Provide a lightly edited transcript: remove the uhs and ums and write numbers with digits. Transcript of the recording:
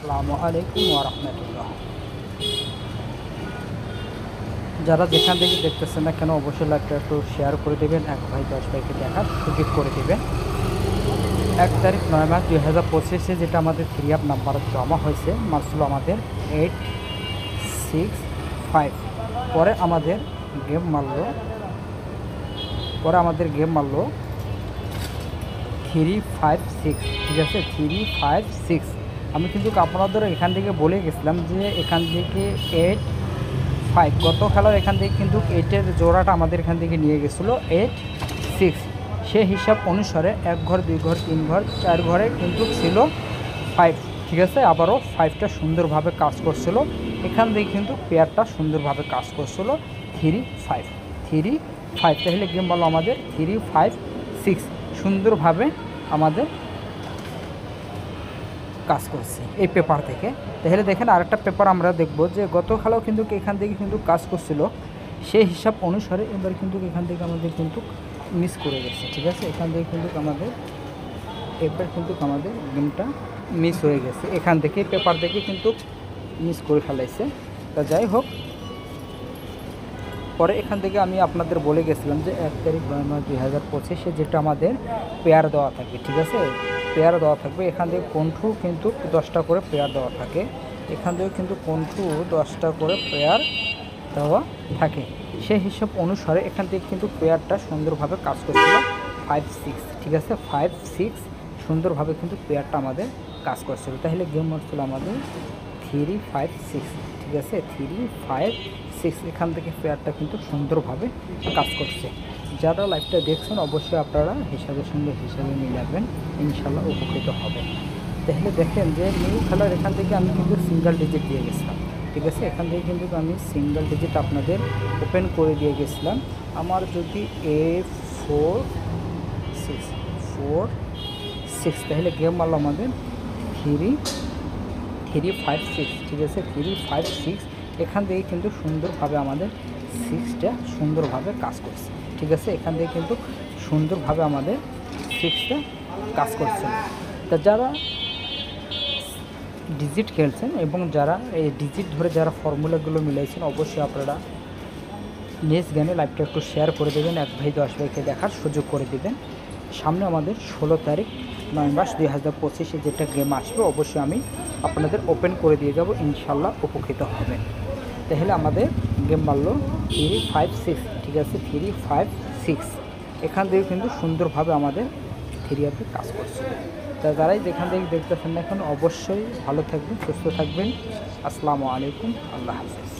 আসসালামু আলাইকুম ওয়া রাহমাতুল্লাহ। যারা যেখান থেকে দেখতেছেন না কেন অবশ্যই লাইভটা একটু শেয়ার করে দেবেন, এক ভাই 10 ভাইকে দেখার সুযোগ করে দেবেন। 1 তারিখ 9 মাস 2025-এ যেটা আমাদের 3 আপ নাম্বার জমা হয়েছে মার্কসগুলো আমাদের 865। পরে আমাদের গেম মারলো 356। ঠিক আছে, 356। আমি কিন্তু আপনাদের এখান থেকে বলে গেছিলাম যে এখান থেকে 8-5 গত খেলার এখান থেকে কিন্তু 8-এর জোড়াটা আমাদের এখান থেকে নিয়ে গেছিলো 8-6। সে হিসাব অনুসারে 1 ঘর 2 ঘর 3 ঘর 4 ঘরে কিন্তু ছিল 5। ঠিক আছে, আবারও 5টা সুন্দরভাবে কাজ করছিল। এখান থেকে কিন্তু পেয়ারটা সুন্দরভাবে কাজ করছিল 3-5। তাহলে গেম বলো আমাদের 3-5-6 সুন্দরভাবে আমাদের কাজ করছে এই পেপার থেকে। তাহলে দেখেন আরেকটা পেপার আমরা দেখব যে গত খেলাও কিন্তু এখান থেকে কিন্তু কাজ করছিল, সেই হিসাব অনুসারে এবার কিন্তু এখান থেকে আমাদের কিন্তু মিস করে গেছে। ঠিক আছে, এখান থেকে কিন্তু আমাদের গেমটা মিস হয়ে গেছে, এখান থেকে পেপার থেকে কিন্তু মিস করে ফেলাইছে। তা যাই হোক, পরে এখান থেকে আমি আপনাদের বলে গেছিলাম যে 1 তারিখ 9 মাস 2025-এ যেটা আমাদের পেয়ার দেওয়া থাকবে। ঠিক আছে, পেয়ার দেওয়া থাকবে। এখান থেকে কণ্ঠু কিন্তু 10টা করে পেয়ার দেওয়া থাকে, এখান থেকে কিন্তু কণ্ঠু 10টা করে পেয়ার দেওয়া থাকে। সেই হিসাব অনুসারে এখান থেকে কিন্তু পেয়ারটা সুন্দরভাবে কাজ করছিল 5-6। ঠিক আছে, 5-6 সুন্দরভাবে কিন্তু পেয়ারটা আমাদের কাজ করছিল। তাহলে গেম মারছিল আমাদের 3-5-6। ঠিক আছে, 3-5-6 এখান থেকে পেয়ারটা কিন্তু সুন্দরভাবে কাজ করছে। যারা লাইভটা দেখছেন অবশ্যই আপনারা হিসাবের সঙ্গে হিসাবে মিলাবেন, ইনশাল্লাহ উপকৃত হবেন। তাহলে দেখেন যে নিউ খেলার এখান থেকে আমি কিন্তু সিঙ্গেল ডিজিট দিয়ে গেছিলাম। ঠিক আছে, এখান থেকে কিন্তু আমি সিঙ্গেল ডিজিট আপনাদের ওপেন করে দিয়ে গেছিলাম। আমার যদি A4-6 তাহলে গেম মারলো আমাদের 3-5-6। ঠিক আছে, 3-5-6 এখান থেকে কিন্তু সুন্দরভাবে আমাদের 6টা সুন্দরভাবে কাজ করছে। ঠিক আছে, এখান থেকে কিন্তু সুন্দরভাবে আমাদের 6টা কাজ করছে। তা যারা ডিজিট খেলছেন এবং যারা এই ডিজিট ধরে যারা ফর্মুলাগুলো মিলাইছেন অবশ্যই আপনারা নেক্সট গেমে লাইভটা একটু শেয়ার করে দেবেন, 1 ভাই 10 ভাইকে দেখার সুযোগ করে দেবেন। সামনে আমাদের 16 তারিখ 9 মাস 2025-এ যেটা গেম আসবে অবশ্যই আমি আপনাদের ওপেন করে দিয়ে যাব, ইনশাল্লাহ উপকৃত হবেন। তাহলে আমাদের গেম মারলো 3-5-6। ঠিক আছে, 3-5-6 এখান থেকে কিন্তু সুন্দরভাবে আমাদের 3 আপে কাজ করছে। তা যারাই যেখান থেকে দেখতেছেন না এখন অবশ্যই ভালো থাকবেন, সুস্থ থাকবেন। আসসালামু আলাইকুম, আল্লাহ হাফেজ।